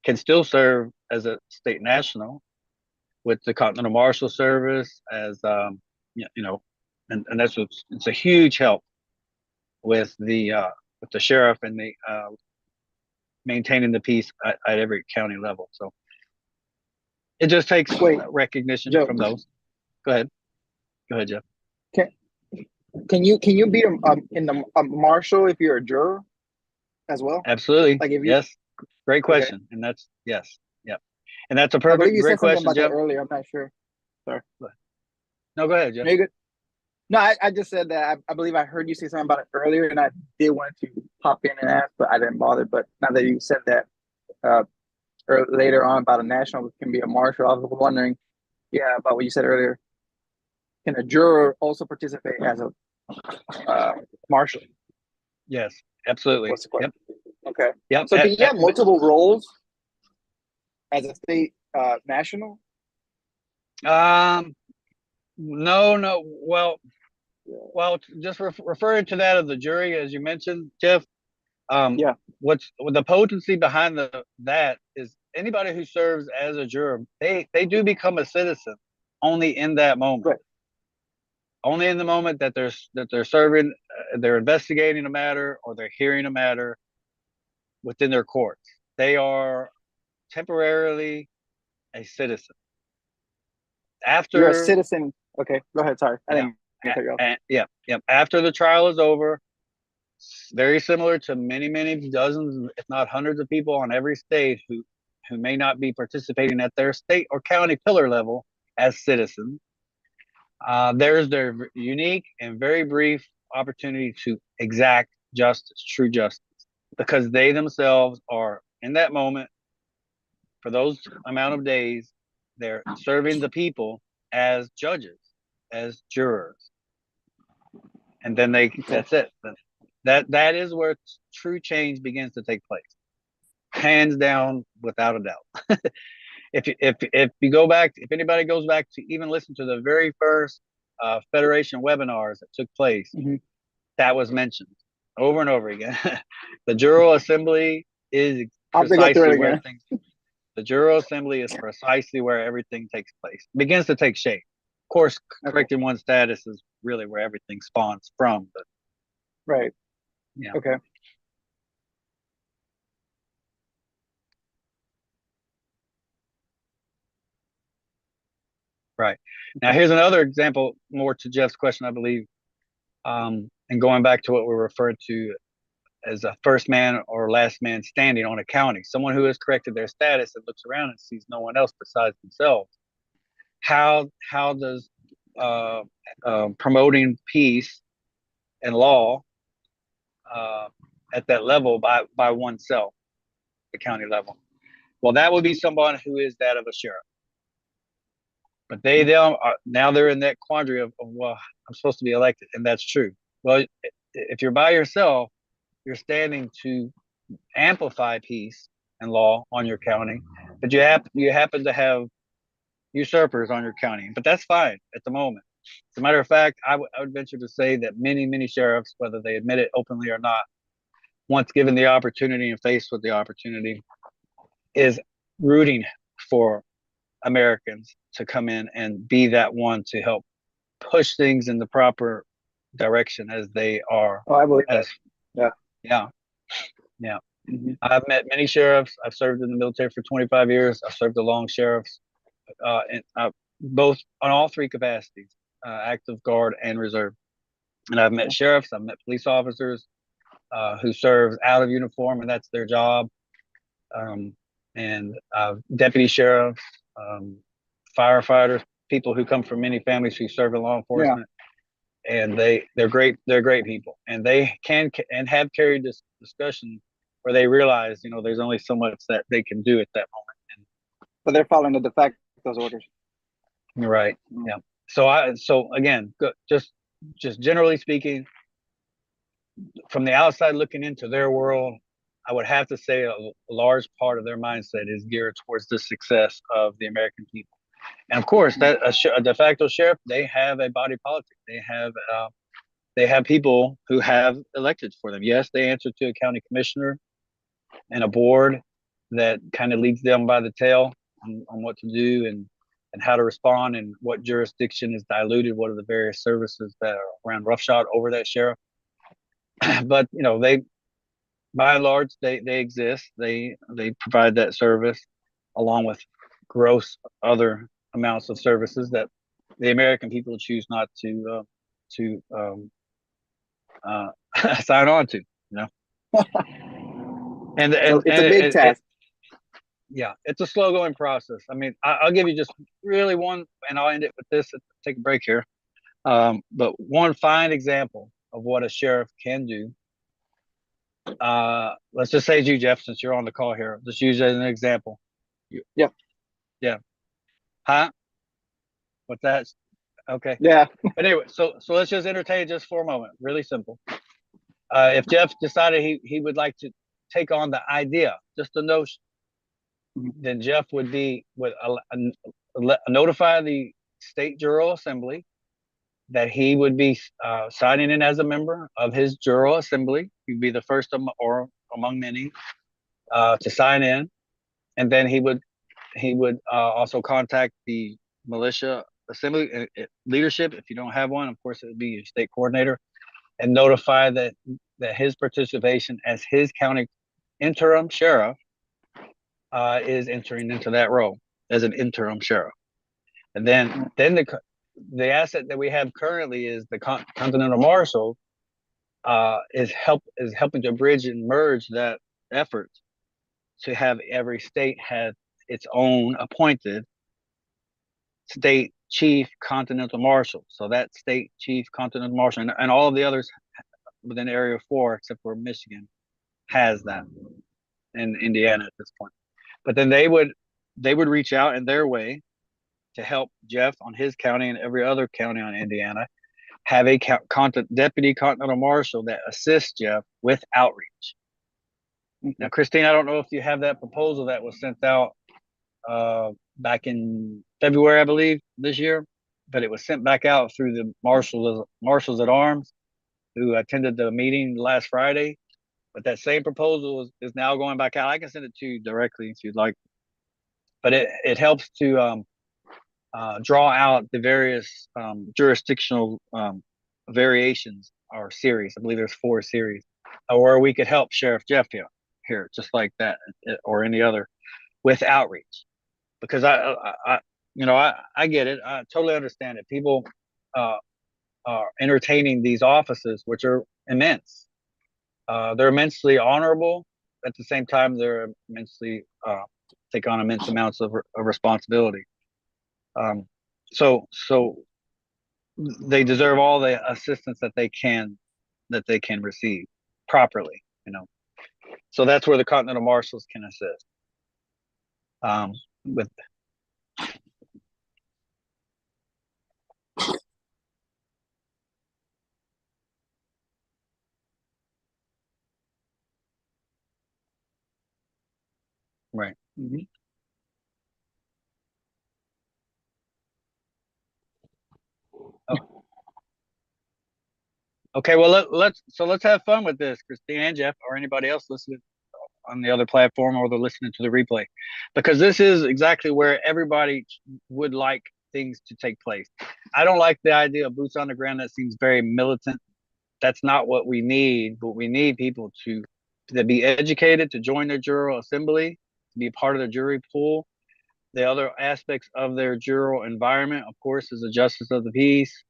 can still serve as a state national with the Continental Marshal Service as and it's a huge help with the sheriff and the maintaining the peace at every county level. So it just takes Wait, recognition Joe, from those. Go ahead, Jeff. can can you be a marshal if you're a juror as well? Absolutely, Like if you yes. Great okay, question, and that's yes, yep, and that's a I believe perfect, you great said something question, about that Jeff. earlier. I'm not sure. Sorry. No, go ahead, Jeff. No, you good? No, I just said that I believe I heard you say something about it earlier, and I did want to pop in and ask, but I didn't bother. But now that you said that uh, or later on about a national can be a marshal, I was wondering, yeah, about what you said earlier. Can a juror also participate as a marshal? Yes, absolutely. What's the Yep, question? Okay. yep. So can you have multiple roles as a state national? Um, no, no. Well, just referring to that of the jury, as you mentioned, Jeff. Um, Yeah. what's the potency behind that is anybody who serves as a juror, they do become a citizen only in that moment. Right. Only in the moment that they're serving, they're investigating a matter or they're hearing a matter within their courts. They are temporarily a citizen. You're a After, citizen. Okay. Go ahead. Sorry. I yeah, didn't mean to cut you off. yeah, yeah. After the trial is over, very similar to many dozens, if not hundreds of people on every state who may not be participating at their state or county pillar level as citizens. There's their unique and very brief opportunity to exact justice, true justice, because they themselves are in that moment for those amount of days, they're serving the people as judges, as jurors, and then Okay. that's it. That is where true change begins to take place, hands down, without a doubt. If you go back, if anybody goes back to even listen to the very first Federation webinars that took place, Mm-hmm. that was mentioned over and over again. The Jural Assembly is I'll have to go through precisely it where again. things. The Jural Assembly is precisely where everything takes place, begins to take shape. Of course, Okay. correcting one's status is really where everything spawns from. But Right. yeah, Okay. right. Now, Okay. here's another example, more to Jeff's question, I believe, and going back to what we're referring to as a first man or last man standing on a county, someone who has corrected their status and looks around and sees no one else besides themselves. How does uh, promoting peace and law uh, at that level by oneself, the county level? Well, that would be someone who is that of a sheriff. But them are, now they're in that quandary of, well, I'm supposed to be elected, and that's true. Well, if you're by yourself, you're standing to amplify peace and law on your county, but you happen to have usurpers on your county, but that's fine at the moment. As a matter of fact, I would venture to say that many sheriffs, whether they admit it openly or not, once given the opportunity and faced with the opportunity, is rooting for Americans to come in and be that one to help push things in the proper direction as they are. Oh, I believe that. As Yeah. yeah, yeah. Mm-hmm. I've met many sheriffs. I've served in the military for 25 years. I've served along sheriffs, and both on all three capacities, active guard and reserve. And I've met sheriffs. I've met police officers who serve out of uniform, and that's their job. Um, and deputy sheriffs, firefighters, people who come from many families who serve in law Yeah. enforcement, and they're great. They're great people, and they can and have carried this discussion where they realize, there's only so much that they can do at that moment. But they're following the de facto orders. And, right. Mm. Yeah. So again, just generally speaking, from the outside looking into their world, I would have to say a large part of their mindset is geared towards the success of the American people. And of course, that a de facto sheriff, they have a body politic. They have people who have elected for them. Yes, they answer to a county commissioner and a board that kind of leads them by the tail on what to do and how to respond and what jurisdiction is diluted. What are the various services that are around roughshod over that sheriff? but they, by and large, they exist. They provide that service along with gross other amounts of services that the American people choose not to sign on to. And So and it's a and big task. yeah, it's a slow going process. I mean, I'll give you just really one, and I'll end it with this. Take a break here. But one fine example of what a sheriff can do. Let's just say you, Jeff, since you're on the call here, just use it as an example. Yeah. Yeah. Huh? What's that? Okay. Yeah. But anyway, so let's just entertain just for a moment. Really simple. If Jeff decided he would like to take on the idea, just the notion, then Jeff would notify the state General Assembly that he would be signing in as a member of his General Assembly. He'd be the first or among many to sign in, and then he would also contact the militia assembly leadership. If you don't have one, of course, it would be your state coordinator, and notify that his participation as his county interim sheriff is entering into that role as an interim sheriff. And then the asset that we have currently is the Continental Marshal is helping to bridge and merge that effort to have every state have its own appointed state chief Continental Marshal. So that state chief Continental Marshal and all of the others within Area 4, except for Michigan, has that in Indiana at this point. But then they would reach out in their way to help Jeff on his county and every other county on Indiana have a deputy Continental Marshal that assists Jeff with outreach. Now, Christine, I don't know if you have that proposal that was sent out back in February, I believe, this year, but it was sent back out through the marshals at arms who attended the meeting last Friday. But that same proposal is now going back out. I can send it to you directly if you'd like. But it helps to draw out the various jurisdictional variations or series. I believe there's 4 series where we could help Sheriff Jeff here, just like that, or any other, with outreach. Because I get it. I totally understand it. People are entertaining these offices, which are immense. They're immensely honorable. At the same time, they're immensely take on immense amounts of responsibility. So they deserve all the assistance that they can receive properly. So that's where the Continental Marshals can assist. With right. Mm-hmm. Oh. Okay, well let's have fun with this, Christine and Jeff, or anybody else listening on the other platform, or they're listening to the replay, because this is exactly where everybody would like things to take place. I don't like the idea of boots on the ground. That seems very militant. That's not what we need. But we need people to be educated, to join their jural assembly, to be a part of the jury pool. The other aspects of their jural environment, of course, is the justice of the peace.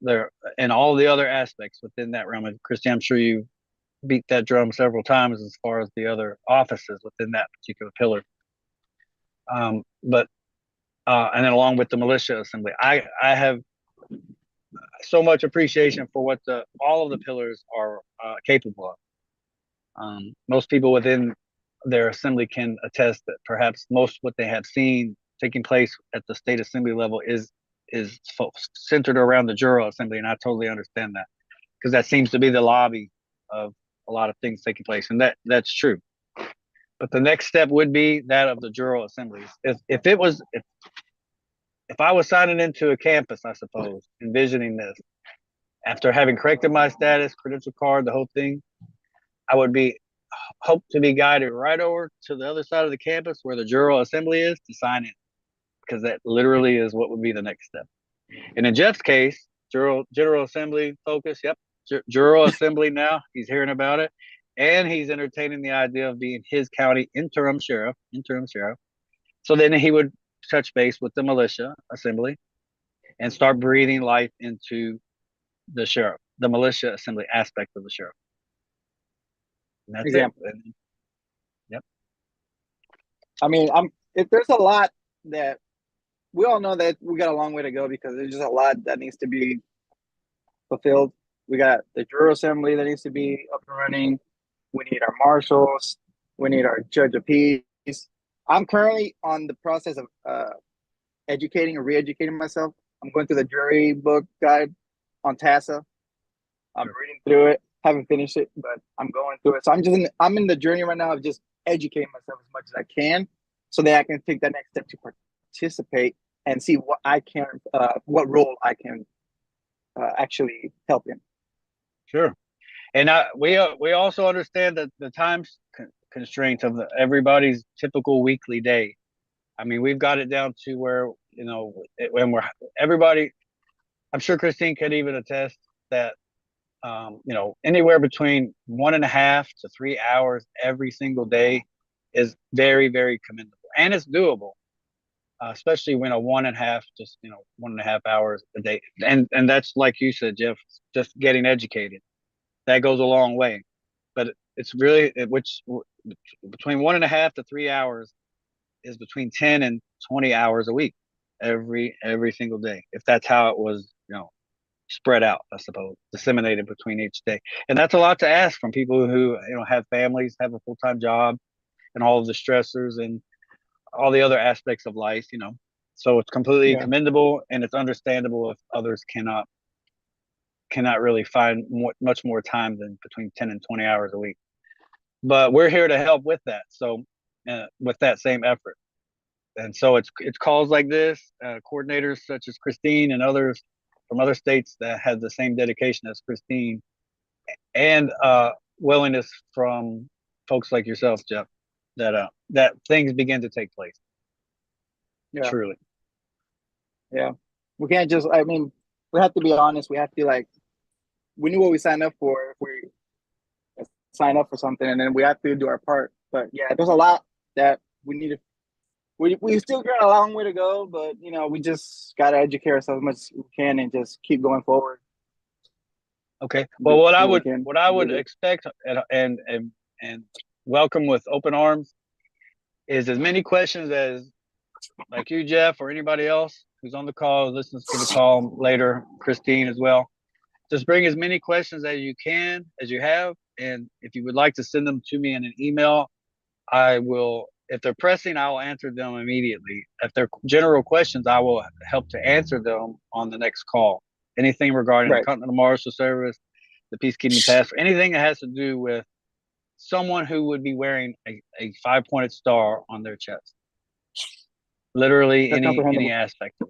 There and all the other aspects within that realm. And Christy, I'm sure you beat that drum several times as far as the other offices within that particular pillar. But and then along with the militia assembly, I have so much appreciation for what all of the pillars are capable of. Most people within their assembly can attest that perhaps most what they have seen taking place at the state assembly level is centered around the jural assembly, and I totally understand that, because that seems to be the lobby of a lot of things taking place, and that's true. But the next step would be that of the jural assemblies. If I was signing into a campus, I suppose, envisioning this, after having corrected my status, credential card, the whole thing, I would hope to be guided right over to the other side of the campus where the jural assembly is to sign in, because that literally is what would be the next step. And in Jeff's case, general assembly focus, yep, Jural Assembly now. He's hearing about it, and he's entertaining the idea of being his county interim sheriff. So then he would touch base with the militia assembly and start breathing life into the sheriff, the militia assembly aspect of the sheriff. And that's Example. it. And, yep. I mean, if there's a lot that we all know that we got a long way to go because there's just a lot that needs to be fulfilled. We got the juror assembly that needs to be up and running. We need our marshals. We need our judge of peace. I'm currently on the process of educating or re-educating myself. I'm going through the jury book guide on TASA. I'm reading through it. Haven't finished it, but I'm going through it. So I'm in the journey right now of just educating myself as much as I can, so that I can take that next step to participate and see what I can, what role I can actually help in. Sure. And we also understand that the time constraints of everybody's typical weekly day. I mean, we've got it down to where, when everybody, I'm sure Christine could even attest that, anywhere between 1.5 to 3 hours every single day is very, very commendable, and it's doable, especially when a 1.5 hours a day. And that's like you said, Jeff, just getting educated. That goes a long way, but it's really, which between 1.5 to 3 hours is between 10 and 20 hours a week, every single day. If that's how it was, spread out, I suppose, disseminated between each day. And that's a lot to ask from people who, have families, have a full-time job, and all of the stressors and all the other aspects of life, So it's completely commendable, and it's understandable if others cannot really find much more time than between 10 and 20 hours a week. But we're here to help with that. So with that same effort. And so it's calls like this, coordinators such as Christine and others from other states that have the same dedication as Christine, and willingness from folks like yourself, Jeff, that things begin to take place. Yeah. Truly. Yeah. We can't just, I mean, we have to be honest. We have to we knew what we signed up for if we sign up for something, and then we have to do our part. But yeah, there's a lot that we need to, we still got a long way to go, but we just got to educate ourselves as much as we can and just keep going forward. Okay. Well, what I would expect and welcome with open arms is as many questions as, like you, Jeff, or anybody else who's on the call, listens to the call later, Christine as well. Just bring as many questions as you can, as you have. And if you would like to send them to me in an email, I will, if they're pressing, I will answer them immediately. If they're general questions, I will help to answer them on the next call. Anything regarding the Continental Marshal Service, the Peacekeeping Task, anything that has to do with someone who would be wearing a 5-pointed star on their chest. Literally any aspect of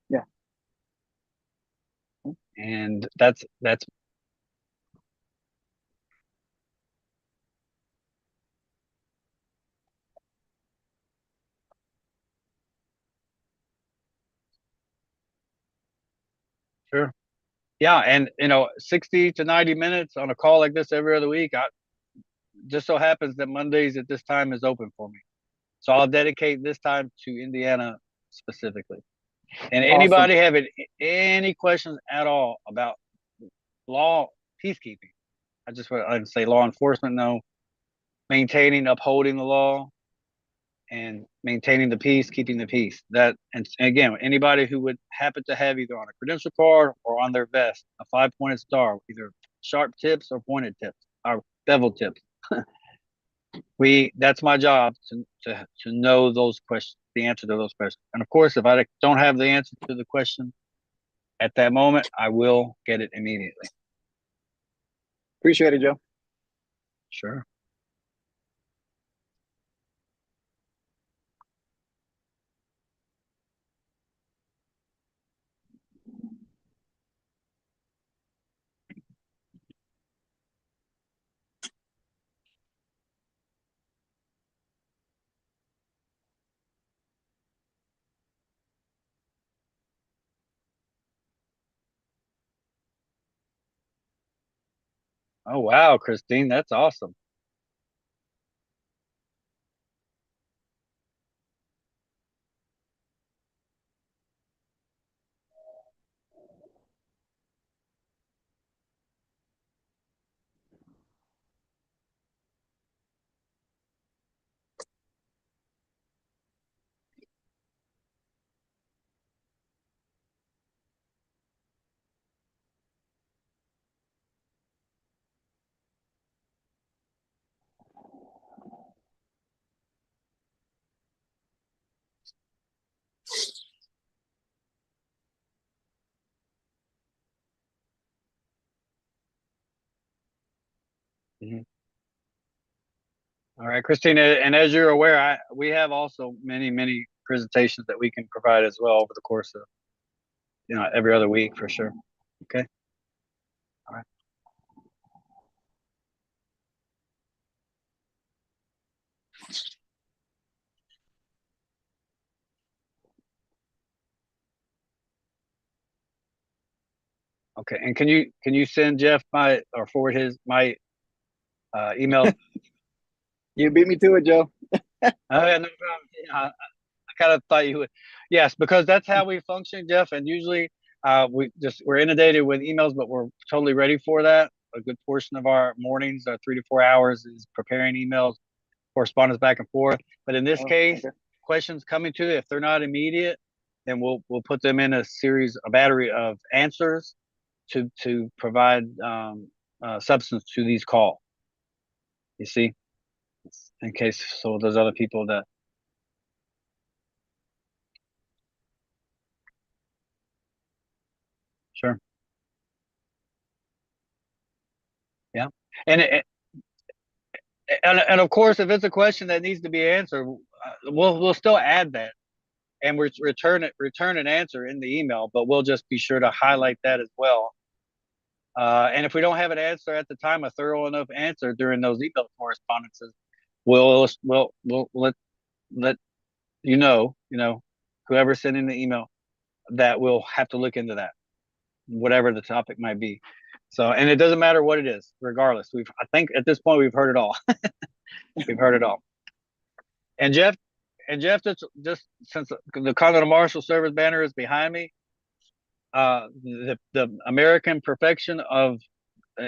that. Yeah. And that's sure. Yeah, and 60 to 90 minutes on a call like this every other week. Just so happens that Mondays at this time is open for me, so I'll dedicate this time to Indiana specifically. And anybody having any questions at all about law, peacekeeping, I just want to say law enforcement, no, maintaining, upholding the law, and maintaining the peace, keeping the peace. That, and again, anybody who would happen to have either on a credential card or on their vest a 5-pointed star, either sharp tips or pointed tips or bevel tips. That's my job to know those questions, the answer to those questions. And of course, if I don't have the answer to the question at that moment, I will get it immediately. Appreciate it, Joe. Sure. Oh, wow, Christine, that's awesome. Mhm. All right, Christina, and as you're aware, we have also many presentations that we can provide as well over the course of every other week for sure. Okay. All right. Okay. And can you send Jeff my or forward his my email? You beat me to it, Joe. Oh yeah, no problem. I kind of thought you would. Yes, because that's how we function, Jeff. And usually, we're inundated with emails, but we're totally ready for that. A good portion of our mornings, 3 to 4 hours, is preparing emails, correspondence back and forth. But in this Oh, case, okay. questions coming to you, if they're not immediate, then we'll put them in a battery of answers to provide substance to these calls. You see, in case so those other people that sure, yeah, and and of course, if it's a question that needs to be answered, we'll still add that and we return an answer in the email, but we'll just be sure to highlight that as well. And if we don't have an answer at the time, a thorough enough answer during those email correspondences, we'll let whoever's sending the email that we'll have to look into that, whatever the topic might be. So, and it doesn't matter what it is, regardless. I think at this point we've heard it all. We've heard it all. And Jeff, just since the Continental Marshal Service banner is behind me, the American perfection of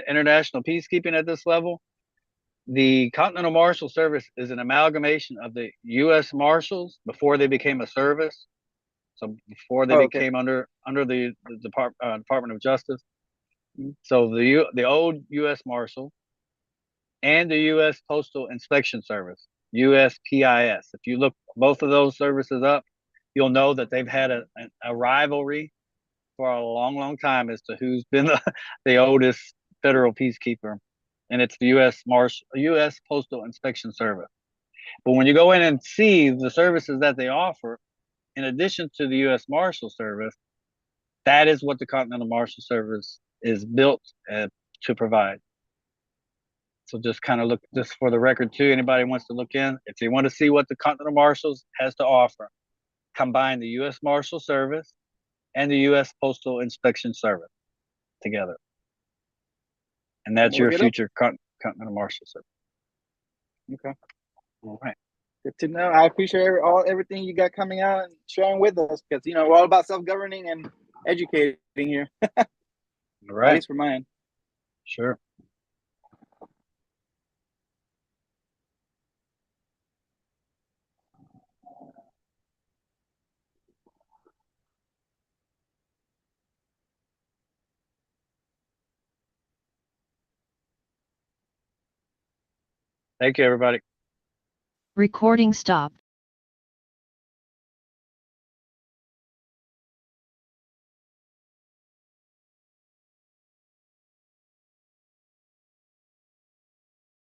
international peacekeeping at this level, the Continental Marshal Service is an amalgamation of the U.S. Marshals before they became a service. So before they Oh, okay. became under the Department of Justice. So the old U.S. Marshal and the U.S. Postal Inspection Service, USPIS. If you look both of those services up, you'll know that they've had a rivalry for a long time as to who's been the oldest federal peacekeeper, and it's the U.S. Postal Inspection Service. But when you go in and see the services that they offer, in addition to the U.S. Marshal Service, that is what the Continental Marshal Service is built to provide. So just kind of look, just for the record too, anybody wants to look in, if they want to see what the Continental Marshals has to offer, combine the U.S. Marshal Service and the U.S. Postal Inspection Service together. And that's Look your it up. future Continental Marshal Service. Okay. All right. Good to know. I appreciate everything you got coming out and sharing with us because we're all about self-governing and educating here. All right. At least for mine. Sure. Thank you, everybody. Recording stopped.